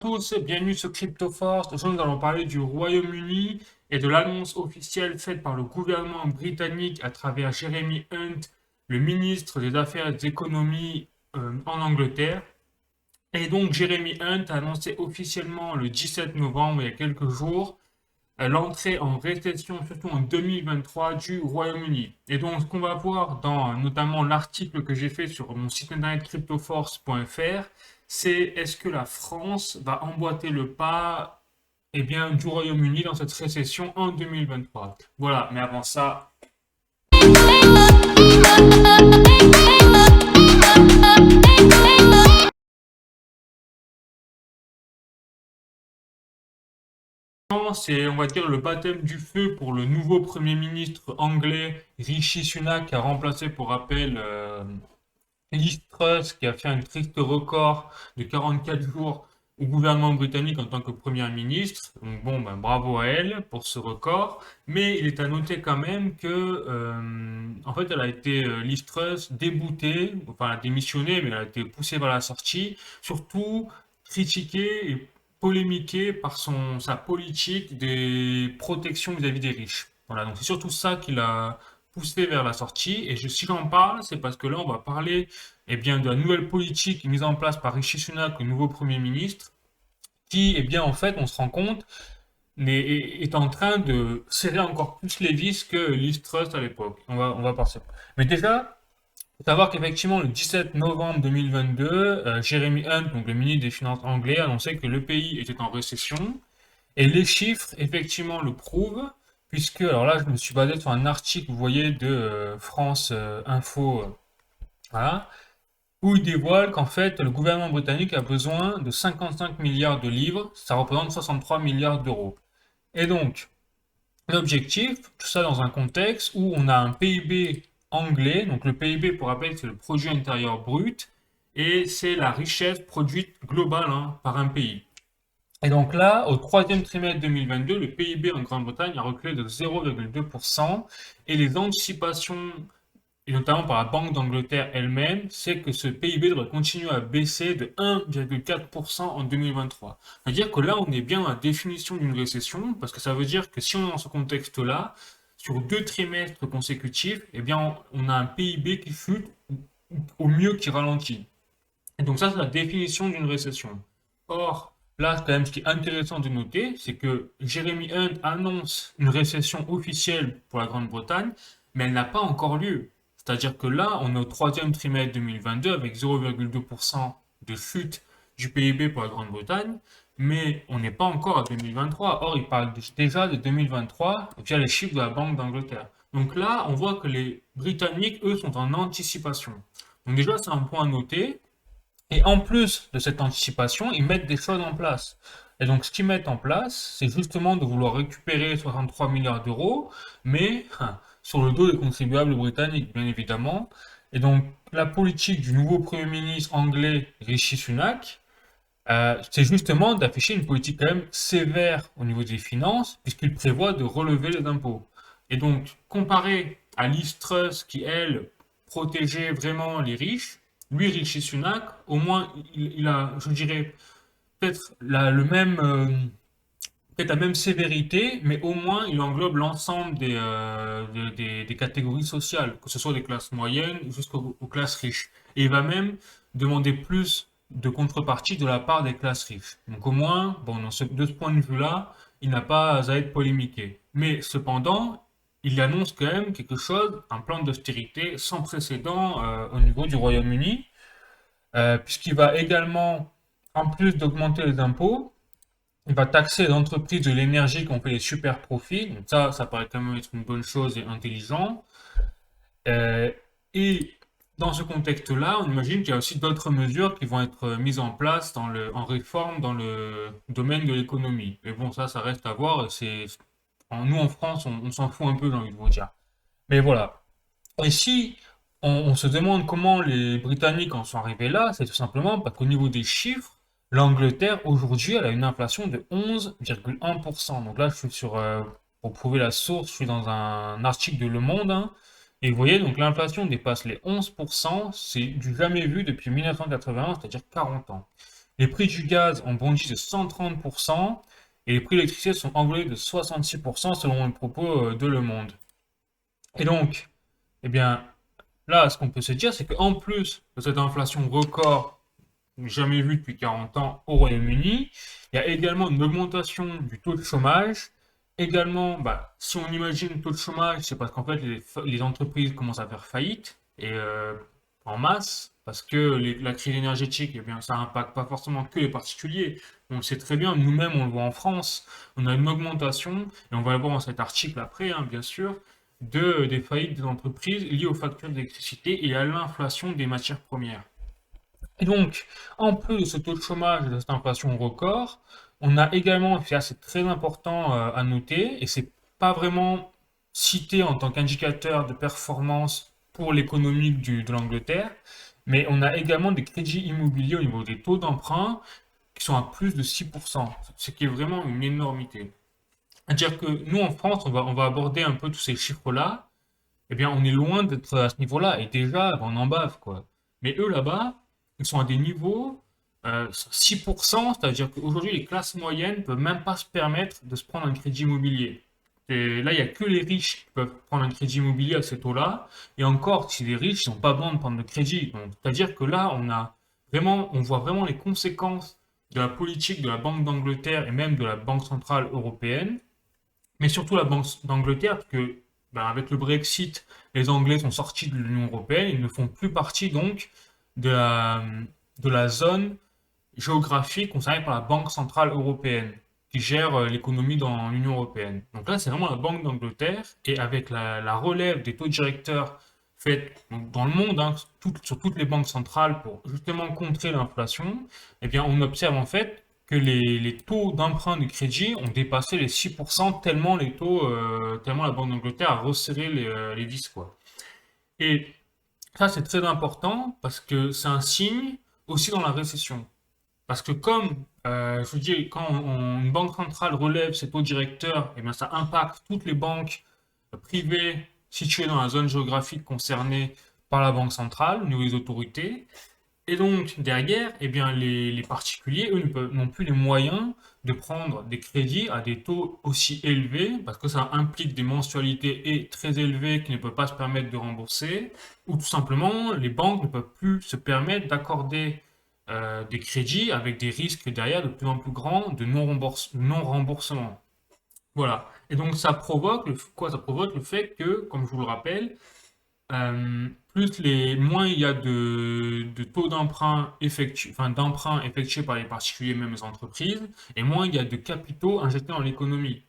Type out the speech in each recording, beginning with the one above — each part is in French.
Tous, bienvenue sur CryptoForce. Aujourd'hui, nous allons parler du Royaume-Uni et de l'annonce officielle faite par le gouvernement britannique à travers Jeremy Hunt, le ministre des Affaires et des Économies en Angleterre. Et donc, Jeremy Hunt a annoncé officiellement le 17 novembre, il y a quelques jours, l'entrée en récession, surtout en 2023, du Royaume-Uni. Et donc, ce qu'on va voir dans notamment l'article que j'ai fait sur mon site internet cryptoforce.fr, c'est est-ce que la France va emboîter le pas bien, du Royaume-Uni dans cette récession en 2023. Voilà, mais avant ça, c'est, on va dire, le baptême du feu pour le nouveau Premier ministre anglais, Rishi Sunak, qui a remplacé, pour rappel, Liz Truss, qui a fait un triste record de 44 jours au gouvernement britannique en tant que première ministre. Donc bon, ben, bravo à elle pour ce record. Mais il est à noter quand même que, en fait, elle a été, Liz Truss, déboutée, enfin, elle a démissionné, mais elle a été poussée vers la sortie, surtout critiquée et polémiquée par sa politique des protections vis-à-vis des riches. Voilà, donc c'est surtout ça qui l'a poussé vers la sortie. Et si j'en parle, c'est parce que là, on va parler de la nouvelle politique mise en place par Rishi Sunak, le nouveau Premier ministre, qui, en fait, on se rend compte, est en train de serrer encore plus les vis que Liz Truss à l'époque. On va passer. Mais déjà, il faut savoir qu'effectivement, le 17 novembre 2022, Jeremy Hunt, donc le ministre des Finances anglais, annonçait que le pays était en récession. Et les chiffres, effectivement, le prouvent, puisque, alors là, je me suis basé sur un article, vous voyez, de France Info, voilà, où il dévoile qu'en fait, le gouvernement britannique a besoin de 55 milliards de livres, ça représente 63 milliards d'euros. Et donc, l'objectif, tout ça dans un contexte où on a un PIB anglais, donc le PIB, pour rappel, c'est le produit intérieur brut, et c'est la richesse produite globale, hein, par un pays. Et donc là, au troisième trimestre 2022, le PIB en Grande-Bretagne a reculé de 0,2%, et les anticipations, et notamment par la Banque d'Angleterre elle-même, c'est que ce PIB devrait continuer à baisser de 1,4% en 2023. C'est-à-dire que là, on est bien à la définition d'une récession, parce que ça veut dire que si on est dans ce contexte-là, sur 2 trimestres consécutifs, on a un PIB qui chute, au mieux qui ralentit. Et donc ça, c'est la définition d'une récession. Or, là, quand même, ce qui est intéressant de noter, c'est que Jeremy Hunt annonce une récession officielle pour la Grande-Bretagne, mais elle n'a pas encore lieu. C'est-à-dire que là, on est au troisième trimestre 2022 avec 0,2% de chute du PIB pour la Grande-Bretagne, mais on n'est pas encore à 2023. Or, il parle déjà de 2023 via les chiffres de la Banque d'Angleterre. Donc là, on voit que les Britanniques, eux, sont en anticipation. Donc déjà, c'est un point à noter. Et en plus de cette anticipation, ils mettent des choses en place. Et donc, ce qu'ils mettent en place, c'est justement de vouloir récupérer 63 milliards d'euros, mais sur le dos des contribuables britanniques, bien évidemment. Et donc, la politique du nouveau Premier ministre anglais, Rishi Sunak, c'est justement d'afficher une politique quand même sévère au niveau des finances, puisqu'il prévoit de relever les impôts. Et donc, comparé à Liz Truss, qui, elle, protégeait vraiment les riches, lui, Rishi Sunak, au moins, il a, je dirais, peut-être peut-être la même sévérité, mais au moins, il englobe l'ensemble des catégories sociales, que ce soit des classes moyennes jusqu'aux classes riches. Et il va même demander plus de contrepartie de la part des classes riches. Donc au moins, bon, de ce point de vue-là, il n'a pas à être polémiqué. Mais cependant, il annonce quand même quelque chose, un plan d'austérité sans précédent au niveau du Royaume-Uni, puisqu'il va également, en plus d'augmenter les impôts, il va taxer les entreprises de l'énergie qui ont fait des super profits. Donc ça paraît quand même être une bonne chose et intelligent. Euh, et dans ce contexte-là, on imagine qu'il y a aussi d'autres mesures qui vont être mises en place en réforme dans le domaine de l'économie. Mais bon, ça reste à voir. Nous, en France, on s'en fout un peu, j'ai envie de vous dire. Mais voilà. Et si on se demande comment les Britanniques en sont arrivés là, c'est tout simplement parce qu'au niveau des chiffres, l'Angleterre aujourd'hui, elle a une inflation de 11,1%. Donc là, pour prouver la source, je suis dans un article de Le Monde, hein. Et vous voyez, donc l'inflation dépasse les 11%, c'est du jamais vu depuis 1981, c'est-à-dire 40 ans. Les prix du gaz ont bondi de 130% et les prix de l'électricité sont envolés de 66% selon les propos de Le Monde. Et donc, eh bien, là, ce qu'on peut se dire, c'est qu'en plus de cette inflation record jamais vue depuis 40 ans au Royaume-Uni, il y a également une augmentation du taux de chômage. Également, si on imagine le taux de chômage, c'est parce qu'en fait, les entreprises commencent à faire faillite et en masse, parce que la crise énergétique, eh bien, ça impacte pas forcément que les particuliers. On le sait très bien, nous-mêmes, on le voit en France. On a une augmentation, et on va le voir dans cet article après, hein, bien sûr, des faillites des entreprises liées aux factures d'électricité et à l'inflation des matières premières. Et donc, en plus de ce taux de chômage et de cette inflation record, on a également, et ça c'est très important à noter, et c'est pas vraiment cité en tant qu'indicateur de performance pour l'économie de l'Angleterre, mais on a également des crédits immobiliers au niveau des taux d'emprunt qui sont à plus de 6%, ce qui est vraiment une énormité. C'est-à-dire que nous, en France, on va aborder un peu tous ces chiffres-là, eh bien, on est loin d'être à ce niveau-là. Et déjà, on en bave, quoi. Mais eux, là-bas, ils sont à des niveaux, 6%, c'est-à-dire qu'aujourd'hui, les classes moyennes ne peuvent même pas se permettre de se prendre un crédit immobilier. Et là, il n'y a que les riches qui peuvent prendre un crédit immobilier à ces taux-là. Et encore, si les riches, ils n'ont pas besoin de prendre de crédit. Donc, c'est-à-dire que là, on voit vraiment les conséquences de la politique de la Banque d'Angleterre et même de la Banque centrale européenne, mais surtout la Banque d'Angleterre, parce que avec le Brexit, les Anglais sont sortis de l'Union européenne, ils ne font plus partie donc de la zone géographique concernée par la Banque centrale européenne, qui gère l'économie dans l'Union européenne. Donc là, c'est vraiment la Banque d'Angleterre, et avec la relève des taux directeurs faite donc, dans le monde, hein, sur toutes les banques centrales pour justement contrer l'inflation, eh bien, on observe en fait que les taux d'emprunt de crédit ont dépassé les 6% tellement tellement la Banque d'Angleterre a resserré les vis, quoi. Et ça, c'est très important parce que c'est un signe aussi dans la récession. Parce que comme, je vous dis, quand une banque centrale relève ses taux directeurs, eh bien, ça impacte toutes les banques privées situées dans la zone géographique concernée par la banque centrale, au niveau des autorités. Et donc, derrière, eh bien, les particuliers, eux, n'ont plus les moyens de prendre des crédits à des taux aussi élevés, parce que ça implique des mensualités très élevées qu'ils ne peuvent pas se permettre de rembourser, ou tout simplement, les banques ne peuvent plus se permettre d'accorder des crédits avec des risques derrière de plus en plus grands de non-remboursement. Voilà. Et donc, ça provoque quoi? Ça provoque le fait que, comme je vous le rappelle, moins il y a de taux d'emprunt effectués par les particuliers, même les entreprises, et moins il y a de capitaux injectés dans l'économie.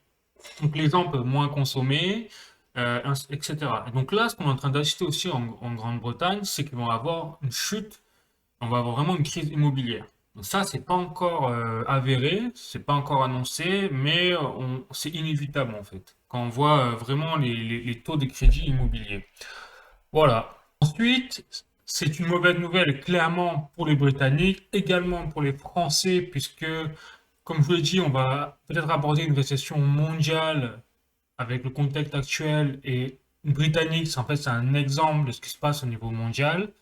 Donc les gens peuvent moins consommer, etc. Et donc là, ce qu'on est en train d'assister aussi en Grande-Bretagne, c'est qu'ils vont avoir une chute, on va avoir vraiment une crise immobilière. Donc ça, c'est pas encore avéré, c'est pas encore annoncé, mais c'est inévitable en fait, quand on voit vraiment les taux de crédit immobilier. Voilà. Ensuite, c'est une mauvaise nouvelle clairement pour les Britanniques, également pour les Français, puisque, comme je vous l'ai dit, on va peut-être aborder une récession mondiale avec le contexte actuel, et Britannique, en fait, c'est un exemple de ce qui se passe au niveau mondial.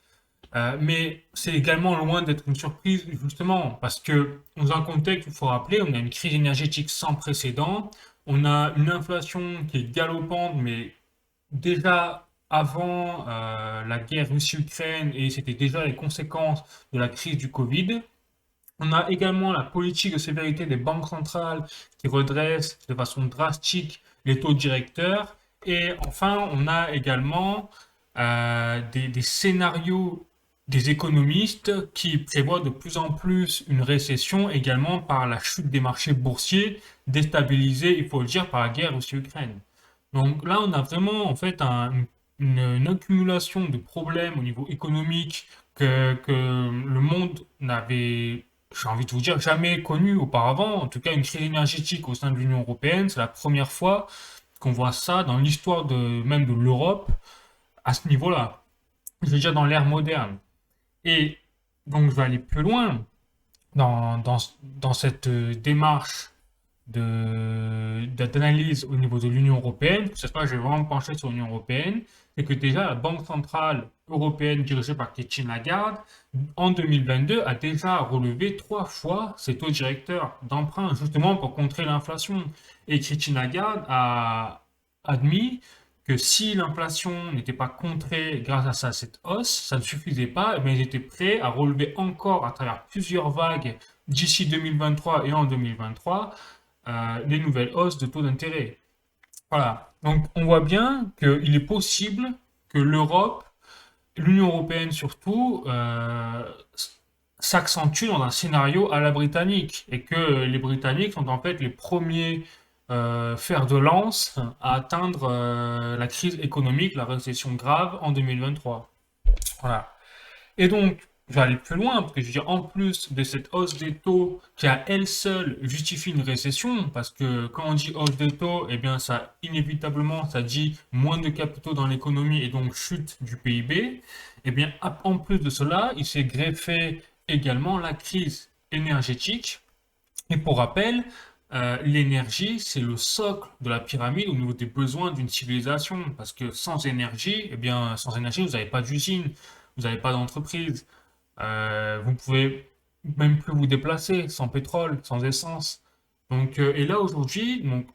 Mais c'est également loin d'être une surprise, justement, parce que dans un contexte, il faut rappeler, on a une crise énergétique sans précédent, on a une inflation qui est galopante, mais déjà avant la guerre Russie-Ukraine, et c'était déjà les conséquences de la crise du Covid. On a également la politique de sévérité des banques centrales qui redresse de façon drastique les taux directeurs. Et enfin, on a également des scénarios des économistes qui prévoient de plus en plus une récession également par la chute des marchés boursiers déstabilisés, il faut le dire, par la guerre Russie-Ukraine. Donc là, on a vraiment en fait une accumulation de problèmes au niveau économique que le monde n'avait, j'ai envie de vous dire, jamais connu auparavant. En tout cas, une crise énergétique au sein de l'Union européenne, c'est la première fois qu'on voit ça dans l'histoire même de l'Europe à ce niveau-là. Je veux dire dans l'ère moderne. Et donc, je vais aller plus loin dans cette démarche d'analyse au niveau de l'Union européenne. Pour cette fois, je vais vraiment me pencher sur l'Union européenne. c'est que déjà la Banque centrale européenne dirigée par Christine Lagarde, en 2022, a déjà relevé 3 fois ses taux directeurs d'emprunt, justement pour contrer l'inflation. Et Christine Lagarde a admis que si l'inflation n'était pas contrée grâce à cette hausse, ça ne suffisait pas, mais ils étaient prêts à relever encore à travers plusieurs vagues d'ici 2023 et en 2023 les nouvelles hausses de taux d'intérêt. Voilà. Donc on voit bien qu'il est possible que l'Europe, l'Union européenne surtout, s'accentue dans un scénario à la britannique et que les Britanniques sont en fait les premiers fers de lance à atteindre la crise économique, la récession grave en 2023. Voilà. Et donc, je vais aller plus loin, parce que je veux dire, en plus de cette hausse des taux qui à elle seule justifie une récession, parce que quand on dit hausse des taux, eh bien, ça, inévitablement, ça dit moins de capitaux dans l'économie et donc chute du PIB. Eh bien, en plus de cela, il s'est greffé également la crise énergétique. Et pour rappel, l'énergie, c'est le socle de la pyramide au niveau des besoins d'une civilisation. Parce que sans énergie, eh bien, sans énergie, vous n'avez pas d'usine, vous n'avez pas d'entreprise. Vous pouvez même plus vous déplacer sans pétrole, sans essence. Donc, et là aujourd'hui, donc,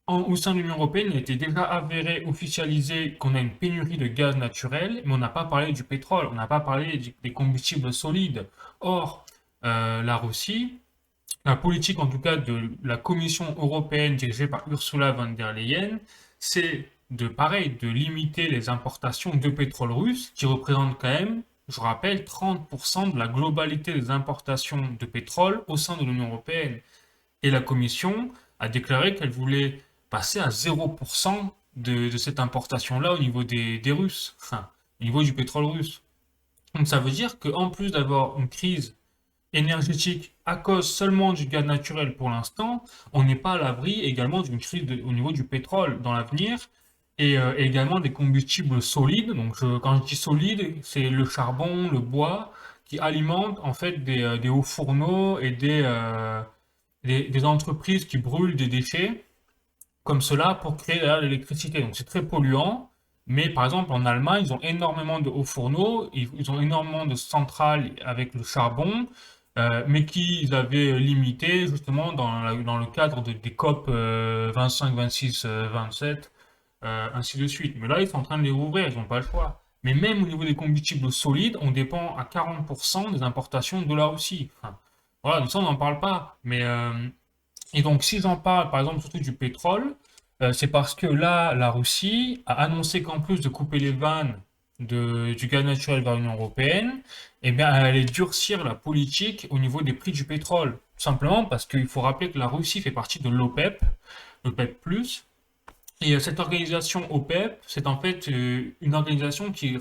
au sein de l'Union européenne, il était déjà avéré, officialisé qu'on a une pénurie de gaz naturel, mais on n'a pas parlé du pétrole, on n'a pas parlé des combustibles solides. Or, la Russie, la politique en tout cas de la Commission européenne dirigée par Ursula von der Leyen, c'est de pareil, de limiter les importations de pétrole russe, qui représentent quand même, je rappelle, 30% de la globalité des importations de pétrole au sein de l'Union européenne. Et la Commission a déclaré qu'elle voulait passer à 0% de cette importation-là au niveau des Russes, enfin, au niveau du pétrole russe. Donc ça veut dire qu'en plus d'avoir une crise énergétique à cause seulement du gaz naturel pour l'instant, on n'est pas à l'abri également d'une crise au niveau du pétrole dans l'avenir et également des combustibles solides. Donc quand je dis solide, c'est le charbon, le bois qui alimentent en fait des hauts fourneaux et des entreprises qui brûlent des déchets comme cela pour créer de l'électricité. Donc c'est très polluant. Mais par exemple, en Allemagne, ils ont énormément de hauts fourneaux, ils ont énormément de centrales avec le charbon, mais qu'ils avaient limité justement dans le cadre des COP 25, 26, 27, ainsi de suite. Mais là, ils sont en train de les rouvrir, ils n'ont pas le choix. Mais même au niveau des combustibles solides, on dépend à 40% des importations de la Russie. Enfin, voilà, donc ça, on n'en parle pas. Mais et donc, si j'en parle, par exemple, surtout du pétrole, c'est parce que là, la Russie a annoncé qu'en plus de couper les vannes du gaz naturel vers l'Union européenne, eh bien, elle allait durcir la politique au niveau des prix du pétrole. Tout simplement parce qu'il faut rappeler que la Russie fait partie de l'OPEP, l'OPEP+, et cette organisation OPEP, c'est en fait une organisation qui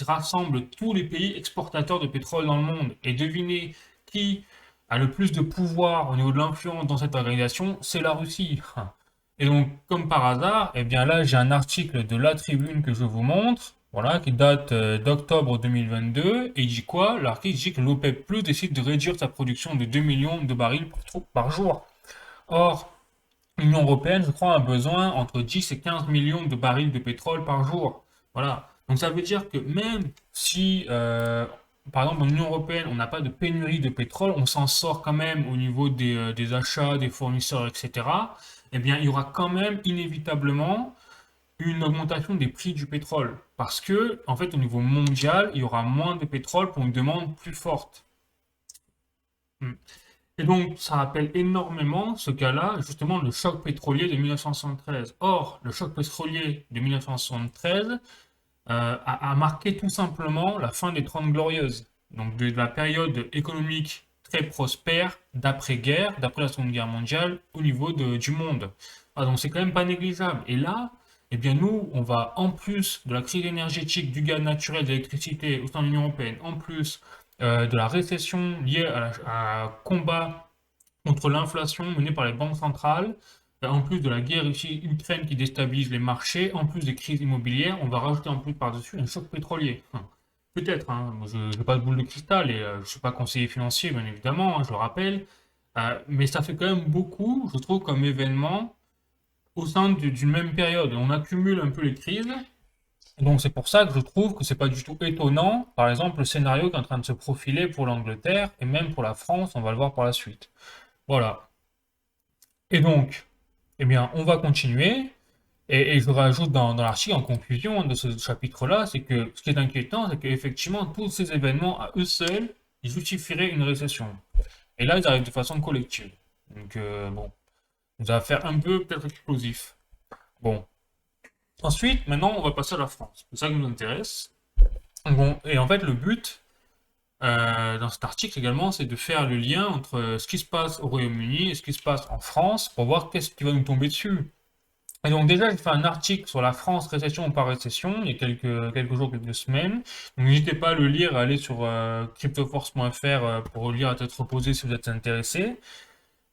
rassemble tous les pays exportateurs de pétrole dans le monde. Et devinez qui a le plus de pouvoir au niveau de l'influence dans cette organisation, c'est la Russie. Et donc, comme par hasard, eh bien là, j'ai un article de La Tribune que je vous montre, voilà, qui date d'octobre 2022, et il dit quoi? L'article dit que l'OPEP+ décide de réduire sa production de 2 millions de barils par jour. Or, l'Union européenne, je crois, a besoin entre 10 et 15 millions de barils de pétrole par jour. Voilà. Donc ça veut dire que même si, par exemple, dans l'Union européenne, on n'a pas de pénurie de pétrole, on s'en sort quand même au niveau des achats, des fournisseurs, etc. Eh bien, il y aura quand même inévitablement une augmentation des prix du pétrole. Parce que, en fait, au niveau mondial, il y aura moins de pétrole pour une demande plus forte. Hmm. Et donc, ça rappelle énormément ce cas-là, justement, le choc pétrolier de 1973. Or, le choc pétrolier de 1973 a marqué tout simplement la fin des Trente Glorieuses, donc de la période économique très prospère d'après-guerre, d'après la Seconde Guerre mondiale, au niveau du monde. Ah, donc, c'est quand même pas négligeable. Et là, eh bien, nous, on va, en plus de la crise énergétique, du gaz naturel, de l'électricité au sein de l'Union européenne, en plus de la récession liée à combat contre l'inflation menée par les banques centrales, en plus de la guerre Russie-Ukraine qui déstabilise les marchés, en plus des crises immobilières, on va rajouter en plus par-dessus un choc pétrolier. Peut-être, hein, moi, je n'ai pas de boule de cristal et je ne suis pas conseiller financier, bien évidemment, hein, je le rappelle, mais ça fait quand même beaucoup, je trouve, comme événement au sein d'une même période. On accumule un peu les crises Et donc c'est pour ça que je trouve que c'est pas du tout étonnant, par exemple, le scénario qui est en train de se profiler pour l'Angleterre et même pour la France, on va le voir par la suite. Voilà. Et donc, eh bien, on va continuer. Et je rajoute dans l'article, en conclusion de ce chapitre-là, c'est que ce qui est inquiétant, c'est qu'effectivement, tous ces événements, à eux seuls, ils justifieraient une récession. Et là, ils arrivent de façon collective. Donc, bon, ça va faire un peu peut-être explosif. Bon. Ensuite, maintenant, on va passer à la France. C'est ça qui nous intéresse. Bon, et en fait, le but, dans cet article également, c'est de faire le lien entre ce qui se passe au Royaume-Uni et ce qui se passe en France pour voir qu'est-ce qui va nous tomber dessus. Et donc déjà, j'ai fait un article sur la France, récession ou pas récession, il y a quelques jours, quelques semaines. Donc n'hésitez pas à le lire, à aller sur cryptoforce.fr pour lire à tête reposée si vous êtes intéressé.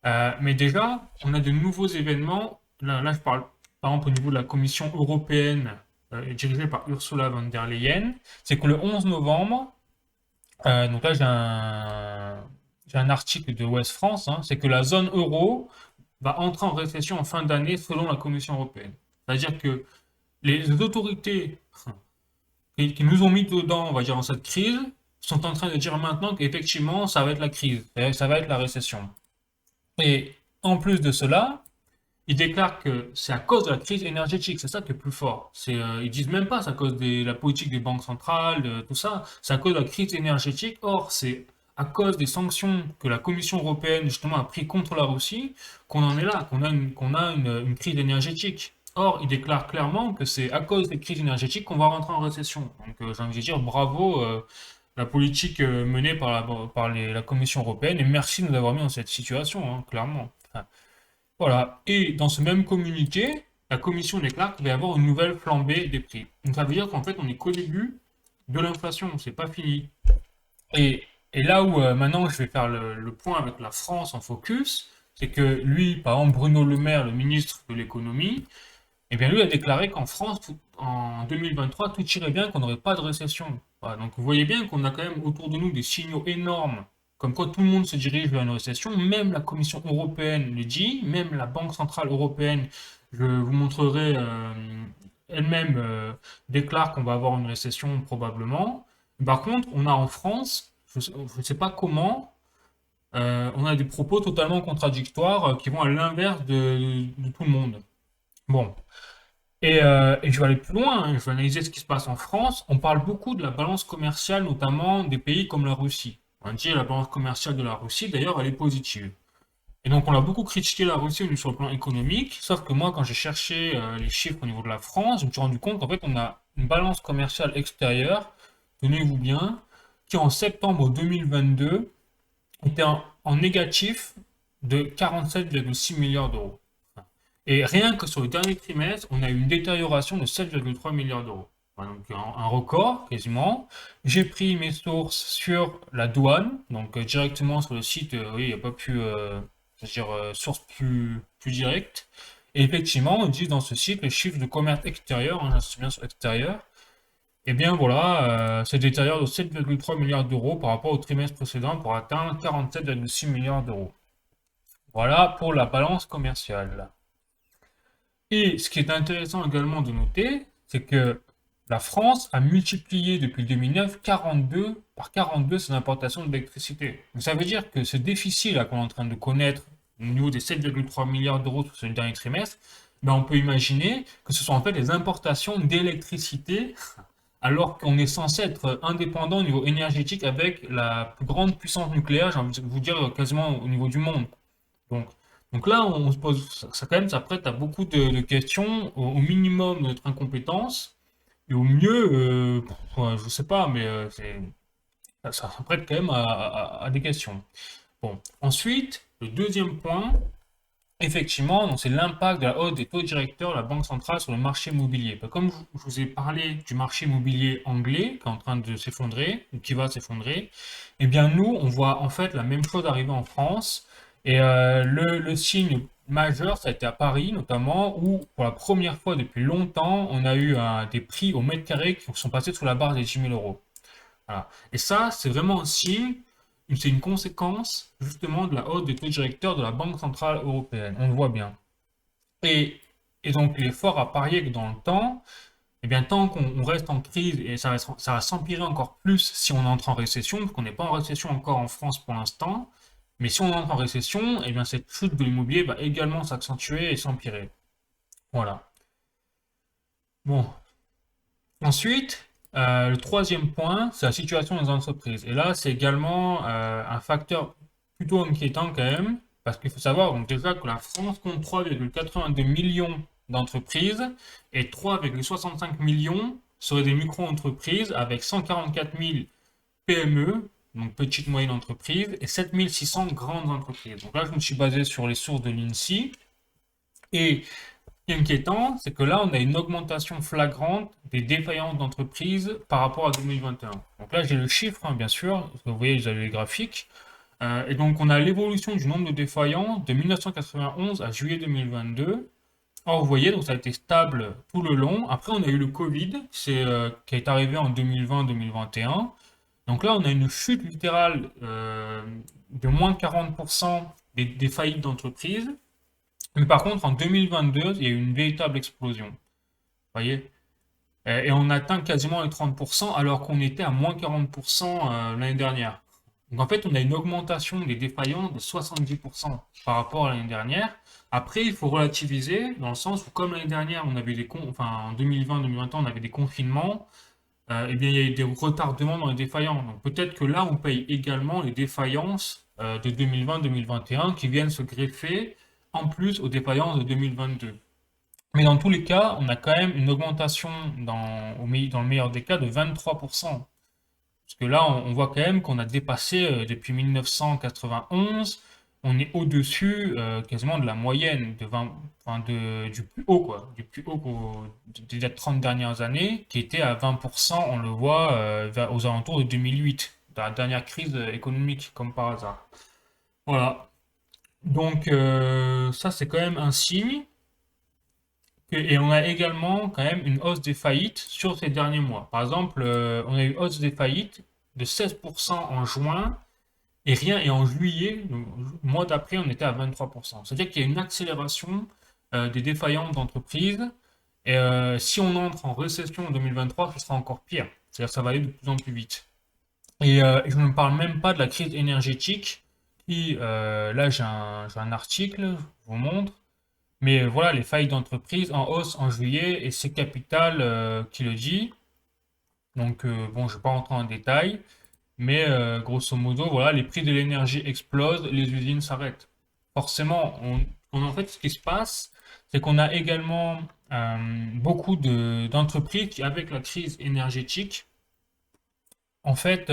Mais déjà, on a de nouveaux événements. Là, je parle par exemple au niveau de la Commission européenne dirigée par Ursula von der Leyen. C'est que le 11 novembre, donc là j'ai un article de Ouest France, hein, c'est que la zone euro va entrer en récession en fin d'année selon la Commission européenne. C'est-à-dire que les autorités qui nous ont mis dedans, on va dire, dans cette crise, sont en train de dire maintenant qu'effectivement, ça va être la crise, ça va être la récession. Et en plus de cela, ils déclarent que c'est à cause de la crise énergétique, c'est ça qui est plus fort. Ils disent même pas c'est à cause de la politique des banques centrales, de tout ça, c'est à cause de la crise énergétique. Or, c'est à cause des sanctions que la Commission européenne justement a pris contre la Russie qu'on en est là, qu'on a une crise énergétique. Or, ils déclarent clairement que c'est à cause des crises énergétiques qu'on va rentrer en récession. Donc, j'ai envie de dire bravo la politique menée la Commission européenne et merci de nous avoir mis dans cette situation, hein, clairement. Enfin, voilà. Et dans ce même communiqué, la Commission déclare qu'il va y avoir une nouvelle flambée des prix. Donc ça veut dire qu'en fait, on n'est qu'au début de l'inflation, c'est pas fini. Et, et là où maintenant je vais faire le point avec la France en focus, c'est que lui, par exemple, Bruno Le Maire, le ministre de l'économie, eh bien lui a déclaré qu'en France, en 2023, tout irait bien, qu'on n'aurait pas de récession. Voilà, donc vous voyez bien qu'on a quand même autour de nous des signaux énormes, comme quoi tout le monde se dirige vers une récession, même la Commission européenne le dit, même la Banque centrale européenne, je vous montrerai, elle-même déclare qu'on va avoir une récession probablement. Par contre, on a en France, je ne sais pas comment, on a des propos totalement contradictoires qui vont à l'inverse de tout le monde. Bon, et je vais aller plus loin, hein, je vais analyser ce qui se passe en France. On parle beaucoup de la balance commerciale, notamment des pays comme la Russie. On dit la balance commerciale de la Russie, d'ailleurs, elle est positive. Et donc, on a beaucoup critiqué la Russie sur le plan économique, sauf que moi, quand j'ai cherché les chiffres au niveau de la France, je me suis rendu compte qu'en fait, on a une balance commerciale extérieure, tenez-vous bien, qui en septembre 2022 était en négatif de 47,6 milliards d'euros. Et rien que sur le dernier trimestre, on a eu une détérioration de 7,3 milliards d'euros. Voilà, donc un record quasiment. J'ai pris mes sources sur la douane, donc directement sur le site, oui, il n'y a pas plus, c'est-à-dire source plus directe. Et effectivement, on dit dans ce site le chiffre de commerce extérieur, hein, j'insiste bien sur extérieur, et bien voilà, c'est détériore de 7,3 milliards d'euros par rapport au trimestre précédent pour atteindre 47,6 milliards d'euros. Voilà pour la balance commerciale. Et ce qui est intéressant également de noter, c'est que la France a multiplié depuis 2009 par 42 ses importations d'électricité. Donc ça veut dire que ce déficit là qu'on est en train de connaître au niveau des 7,3 milliards d'euros sur ce dernier trimestre, ben on peut imaginer que ce sont en fait les importations d'électricité alors qu'on est censé être indépendant au niveau énergétique avec la plus grande puissance nucléaire, j'ai envie de vous dire quasiment au niveau du monde. Donc, donc là, on se pose, ça quand même, ça prête à beaucoup de questions, au minimum notre incompétence, et au mieux, ouais, je sais pas, mais ça prête quand même à des questions. Bon, ensuite, le deuxième point, effectivement, donc c'est l'impact de la hausse des taux directeurs de la Banque centrale sur le marché immobilier. Comme je vous ai parlé du marché immobilier anglais qui est en train de s'effondrer, ou qui va s'effondrer, eh bien nous, on voit en fait la même chose arriver en France. Et le signe majeur, ça a été à Paris notamment, où pour la première fois depuis longtemps, on a eu des prix au mètre carré qui sont passés sous la barre des 10 000 euros. Voilà. Et ça, c'est vraiment un signe, c'est une conséquence justement de la hausse des taux directeurs de la Banque Centrale Européenne. On le voit bien. Et, et donc, il est fort à parier que dans le temps, eh bien, tant qu'on reste en crise, et ça va s'empirer encore plus si on entre en récession, parce qu'on n'est pas en récession encore en France pour l'instant, mais si on entre en récession, eh bien, cette chute de l'immobilier va également s'accentuer et s'empirer. Voilà. Bon. Ensuite, le troisième point, c'est la situation des entreprises. Et là, c'est également un facteur plutôt inquiétant quand même, parce qu'il faut savoir donc déjà que la France compte 3,82 millions d'entreprises et 3,65 millions seraient des micro-entreprises avec 144 000 PME, donc petites moyennes entreprises, et 7 600 grandes entreprises. Donc là, je me suis basé sur les sources de l'INSEE. Et ce qui est inquiétant, c'est que là, on a une augmentation flagrante des défaillances d'entreprises par rapport à 2021. Donc là, j'ai le chiffre, hein, bien sûr, parce que vous voyez, vous avez les graphiques. Et donc, on a l'évolution du nombre de défaillances de 1991 à juillet 2022. Alors, vous voyez, donc ça a été stable tout le long. Après, on a eu le Covid, qui est arrivé en 2020-2021. Donc là, on a une chute littérale de moins 40% des faillites d'entreprises. Mais par contre, en 2022, il y a eu une véritable explosion. Vous voyez? Et on atteint quasiment les 30% alors qu'on était à moins 40% l'année dernière. Donc en fait, on a une augmentation des défaillances de 70% par rapport à l'année dernière. Après, il faut relativiser dans le sens où comme l'année dernière, on avait enfin en 2020-2021, on avait des confinements, eh bien il y a eu des retardements dans les défaillances. Donc peut-être que là, on paye également les défaillances de 2020-2021 qui viennent se greffer en plus aux défaillances de 2022. Mais dans tous les cas, on a quand même une augmentation dans le meilleur des cas de 23%. Parce que là, on voit quand même qu'on a dépassé depuis 1991, on est au-dessus quasiment de la moyenne enfin du plus haut, quoi, du plus haut des 30 dernières années, qui était à 20%, on le voit aux alentours de 2008, dans la dernière crise économique, comme par hasard. Voilà. Donc ça, c'est quand même un signe. Et on a également quand même une hausse des faillites sur ces derniers mois. Par exemple, on a eu une hausse des faillites de 16% en juin et en juillet, le mois d'après, on était à 23%. C'est-à-dire qu'il y a une accélération des défaillances d'entreprises. Et si on entre en récession en 2023, ce sera encore pire. C'est-à-dire que ça va aller de plus en plus vite. Et je ne parle même pas de la crise énergétique qui, là j'ai un article, je vous montre. Mais voilà, les failles d'entreprise en hausse en juillet et c'est Capital qui le dit. Donc bon, je ne vais pas rentrer en détail, mais grosso modo, voilà, les prix de l'énergie explosent, les usines s'arrêtent. Forcément, en fait, ce qui se passe, c'est qu'on a également beaucoup d'entreprises qui, avec la crise énergétique, en fait,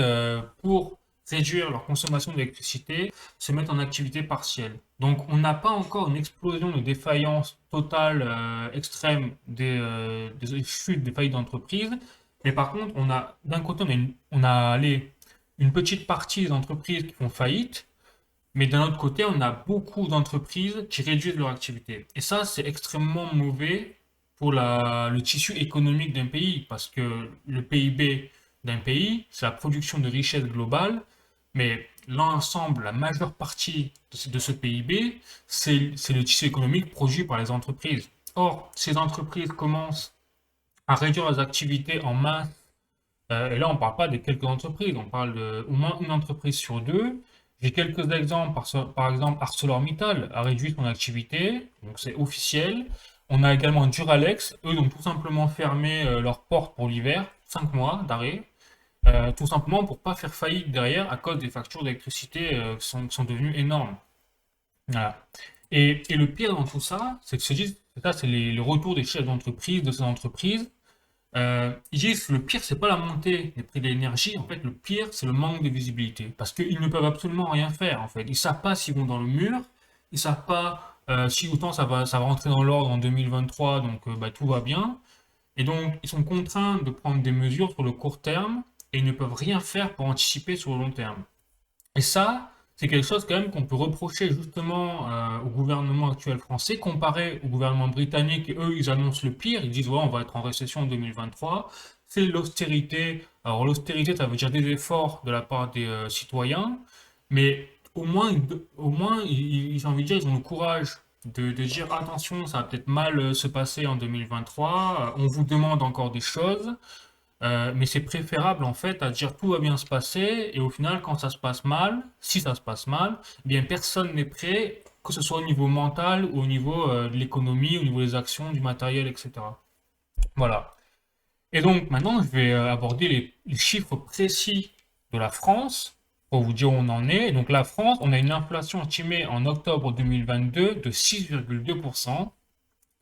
pour réduire leur consommation d'électricité, se mettent en activité partielle. Donc, on n'a pas encore une explosion de défaillance totale extrême des chutes des faillites d'entreprise. Mais par contre, d'un côté, une petite partie des entreprises qui font faillite, mais d'un autre côté, on a beaucoup d'entreprises qui réduisent leur activité. Et ça, c'est extrêmement mauvais pour le tissu économique d'un pays, parce que le PIB d'un pays, c'est la production de richesse globale, mais l'ensemble, la majeure partie de ce PIB, c'est le tissu économique produit par les entreprises. Or, ces entreprises commencent à réduire leurs activités en masse, et là, on ne parle pas de quelques entreprises, on parle au moins une entreprise sur deux. J'ai quelques exemples, par exemple, ArcelorMittal a réduit son activité, donc c'est officiel. On a également Duralex, eux ont tout simplement fermé leurs portes pour l'hiver, 5 mois d'arrêt, tout simplement pour pas faire faillite derrière à cause des factures d'électricité qui sont devenues énormes. Voilà. Et le pire dans tout ça, c'est que c'est les retours des chefs d'entreprise, de ces entreprises. Ils disent que le pire, c'est pas la montée des prix de l'énergie. En fait, le pire, c'est le manque de visibilité. Parce qu'ils ne peuvent absolument rien faire, en fait. Ils savent pas s'ils vont dans le mur. Ils savent pas si autant ça va rentrer dans l'ordre en 2023, donc bah, tout va bien. Et donc, ils sont contraints de prendre des mesures sur le court terme et ils ne peuvent rien faire pour anticiper sur le long terme. Et ça, c'est quelque chose quand même qu'on peut reprocher justement au gouvernement actuel français, comparé au gouvernement britannique, et eux, ils annoncent le pire, ils disent, ouais, on va être en récession en 2023, c'est l'austérité. Alors l'austérité, ça veut dire des efforts de la part des citoyens, mais au moins, j'ai envie de dire, ils ont le courage de dire attention, ça va peut-être mal se passer en 2023, on vous demande encore des choses, mais c'est préférable en fait à dire tout va bien se passer et au final quand ça se passe mal, si ça se passe mal, eh bien personne n'est prêt, que ce soit au niveau mental ou au niveau de l'économie, au niveau des actions, du matériel, etc. Voilà. Et donc maintenant je vais aborder les chiffres précis de la France pour vous dire où on en est. Et donc la France, on a une inflation estimée en octobre 2022 de 6,2%,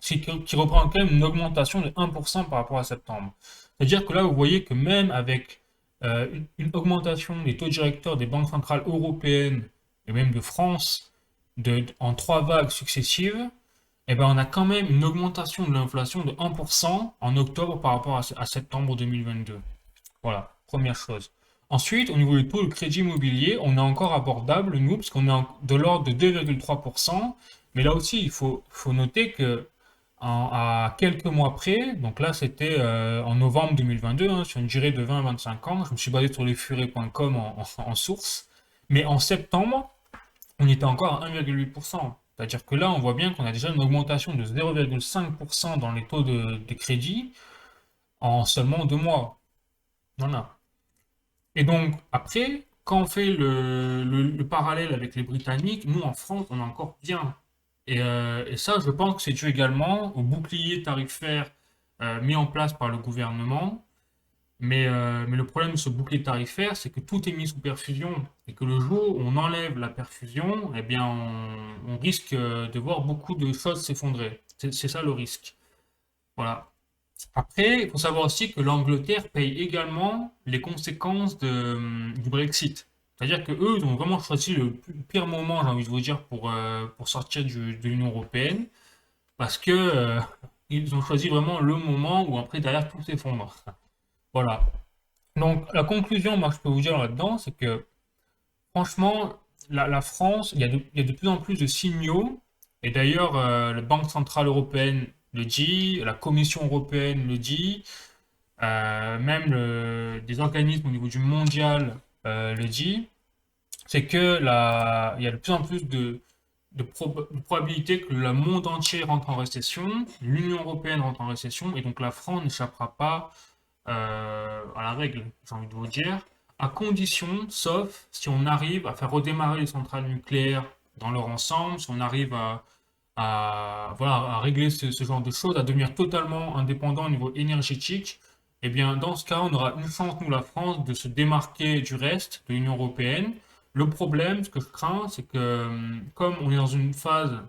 qui reprend quand même une augmentation de 1% par rapport à septembre. C'est-à-dire que là, vous voyez que même avec une augmentation des taux directeurs des banques centrales européennes et même de France en trois vagues successives, eh ben, on a quand même une augmentation de l'inflation de 1% en octobre par rapport à septembre 2022. Voilà, première chose. Ensuite, au niveau du taux de crédit immobilier, on est encore abordable, nous, parce qu'on est de l'ordre de 2,3%. Mais là aussi, faut noter que à quelques mois près, donc là c'était en novembre 2022, hein, sur une durée de 20 à 25 ans, je me suis basé sur lesfurets.com en source, mais en septembre, on était encore à 1,8%. C'est-à-dire que là, on voit bien qu'on a déjà une augmentation de 0,5% dans les taux de crédit en seulement 2 mois. Voilà. Et donc, après, quand on fait le parallèle avec les Britanniques, nous, en France, on est encore bien. Et ça, je pense que c'est dû également au bouclier tarifaire mis en place par le gouvernement. Mais le problème de ce bouclier tarifaire, c'est que tout est mis sous perfusion. Et que le jour où on enlève la perfusion, eh bien, on risque de voir beaucoup de choses s'effondrer. C'est ça le risque. Voilà. Après, il faut savoir aussi que l'Angleterre paye également les conséquences du Brexit. C'est-à-dire que eux, ils ont vraiment choisi le pire moment, j'ai envie de vous dire, pour sortir de l'Union européenne, parce que ils ont choisi vraiment le moment où après derrière tout s'effondre. Voilà. Donc la conclusion, moi, que je peux vous dire là-dedans, c'est que franchement, la France, il y a de plus en plus de signaux, et d'ailleurs, la Banque Centrale Européenne le dit, la Commission européenne le dit, même des organismes au niveau du mondial le dit, c'est que il y a de plus en plus de probabilité que le monde entier rentre en récession, l'Union européenne rentre en récession, et donc la France n'échappera pas à la règle, j'ai envie de vous dire, à condition, sauf si on arrive à faire redémarrer les centrales nucléaires dans leur ensemble, si on arrive voilà, à régler ce genre de choses, à devenir totalement indépendant au niveau énergétique, eh bien, dans ce cas, on aura une chance, nous, la France, de se démarquer du reste de l'Union européenne. Le problème, ce que je crains, c'est que comme on est dans une phase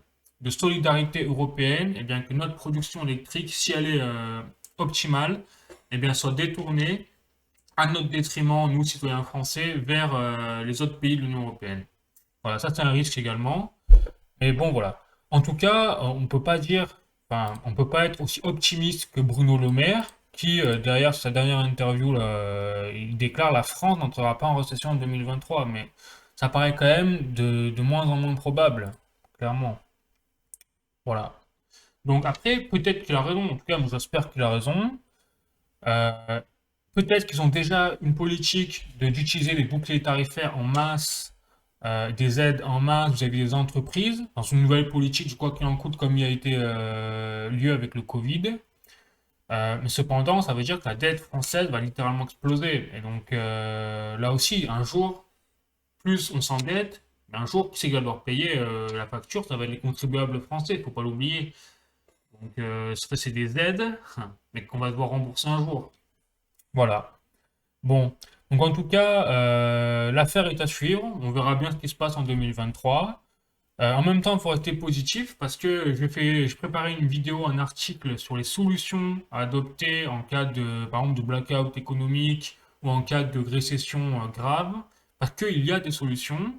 de solidarité européenne, eh bien, que notre production électrique, si elle est optimale, eh bien, soit détournée à notre détriment, nous, citoyens français, vers les autres pays de l'Union européenne. Voilà, ça c'est un risque également. Mais bon, voilà. En tout cas, on peut pas dire, enfin, on peut pas être aussi optimiste que Bruno Le Maire, qui, derrière sa dernière interview, là, il déclare la France n'entrera pas en récession en 2023. Mais ça paraît quand même de moins en moins probable, clairement. Voilà. Donc après, peut-être qu'il a raison. En tout cas, moi j'espère qu'il a raison. Euh, Peut-être qu'ils ont déjà une politique d'utiliser les boucliers tarifaires en masse, des aides en masse vis-à-vis des entreprises, dans une nouvelle politique, je crois qu'il en coûte comme il a été lieu avec le Covid. Mais cependant, ça veut dire que la dette française va littéralement exploser. Et donc là aussi, un jour, plus on s'endette, un jour, qui c'est qui va devoir payer la facture? Ça va être les contribuables français, il ne faut pas l'oublier. Donc ça, c'est des aides, mais qu'on va devoir rembourser un jour. Voilà. Bon, donc en tout cas, l'affaire est à suivre. On verra bien ce qui se passe en 2023. En même temps, il faut rester positif parce que j'ai préparé une vidéo, un article sur les solutions à adopter en cas de, par exemple, de blackout économique ou en cas de récession grave. Parce qu'il y a des solutions.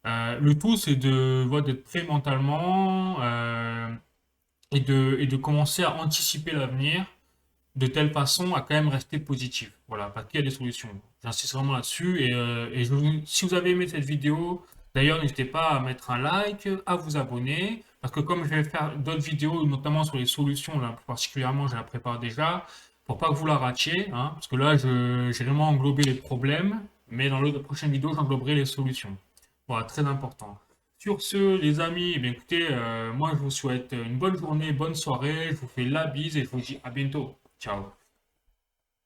Le tout, c'est voilà, d'être prêt mentalement et de commencer à anticiper l'avenir de telle façon à quand même rester positif. Voilà, parce qu'il y a des solutions. J'insiste vraiment là-dessus. Si vous avez aimé cette vidéo, d'ailleurs, n'hésitez pas à mettre un like, à vous abonner, parce que comme je vais faire d'autres vidéos, notamment sur les solutions, là, plus particulièrement, je la prépare déjà, pour pas que vous la ratiez, hein, parce que là, j'ai vraiment englobé les problèmes, mais dans l'autre prochaine vidéo, j'engloberai les solutions. Voilà, très important. Sur ce, les amis, eh bien, écoutez, moi je vous souhaite une bonne journée, bonne soirée, je vous fais la bise et je vous dis à bientôt. Ciao.